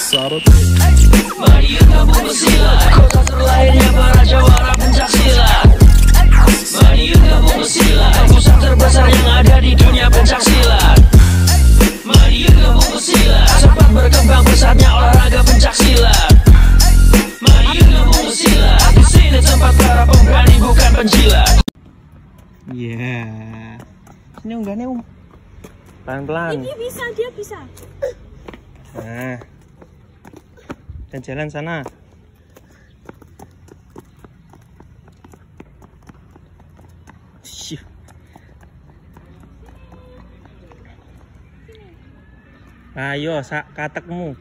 صارت. Mari gabung bersilat, kota terlahirnya para jawara pencak silat. Mari gabung bersilat, pusat terbesar yang ada di dunia pencak silat. Mari gabung bersilat, sempat berkembang pesatnya olahraga pencak silat. Mari gabung bersilat, di sini tempat para pemberani bukan penjilat. Ini unggahnya pelan-pelan. Ini bisa, dia bisa. Nah, dan jalan sana. Syuh. Ayo, sak katekmu.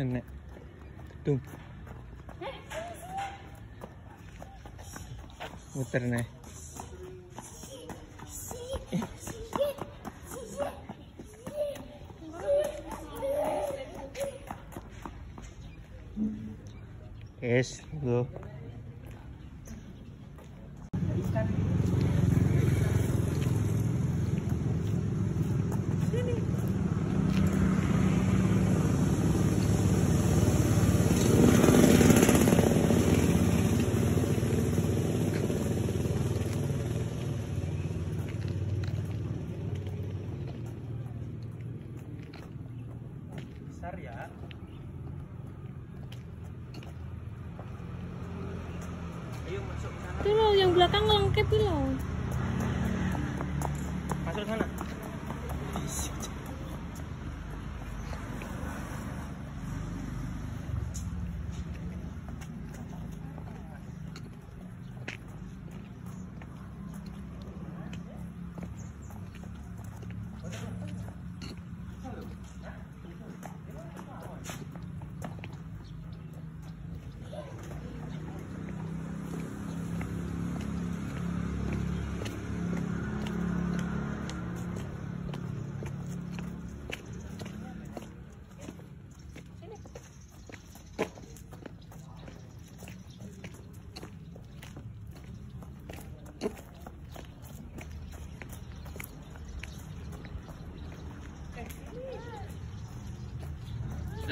Nenek, tuh, muter nih. Yes, go. Besar ya. Ayo masuk sana. Itu loh, yang belakang lengkap itu loh. Masuk sana.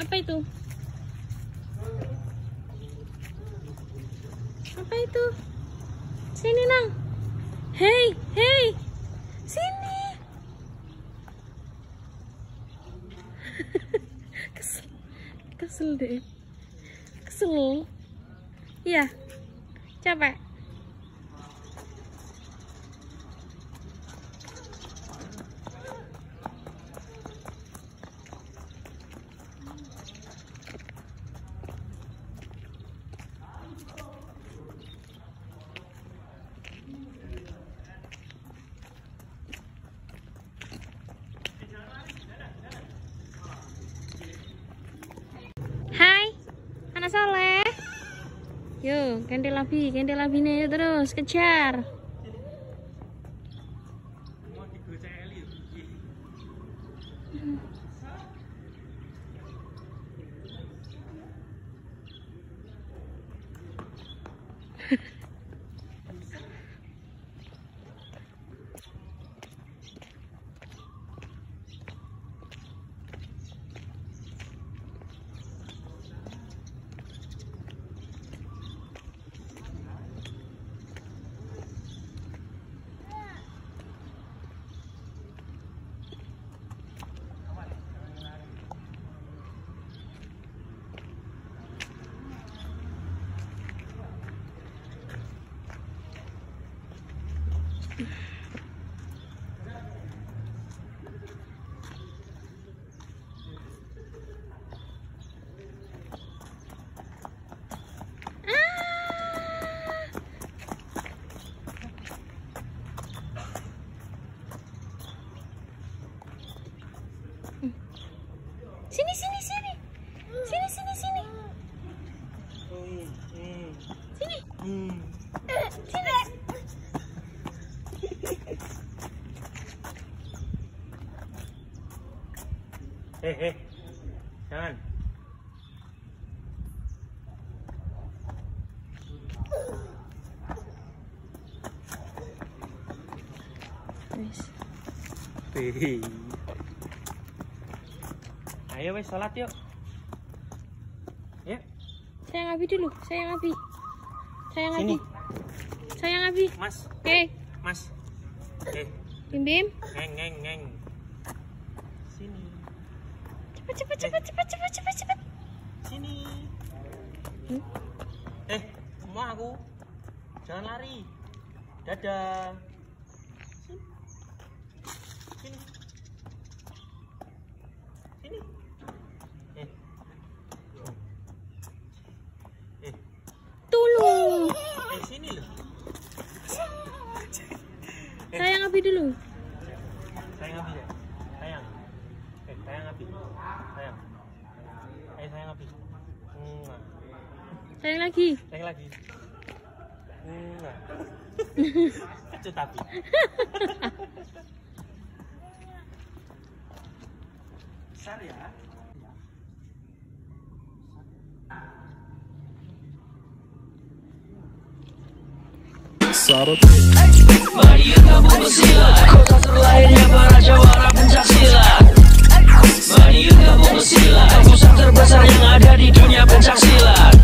Apa itu? Apa itu? Sini nang. Hei, hei, sini. Kesel deh. Kesel. Iya. Capek. Hai, anak soleh. Yuk, ganti labinya yuk terus kejar. Sini. Sini. Sini. Jangan. Ayo wes sholat yuk. Ya. Sayang Abi dulu, sayang Abi. Sayang Sini. Abi. Sayang Abi. Mas. Oke. Mas. Bim Bim. Ngeng. Sini. Cepet. Sini. Mau aku. Jangan lari. Dadah. Sini. Tolong. Sini loh. Sayang Abi dulu. Sayang Abi ya. Sayang. Sayang Abi. Sayang. Sayang Abi. Sayang lagi. Sayang lagi. Kecut Abi. Besar ya. Mari kamu bersilat, kota terlahirnya para jawara pencaksilat. Mari kamu bersilat, pusat terbesar yang ada di dunia pencaksilat.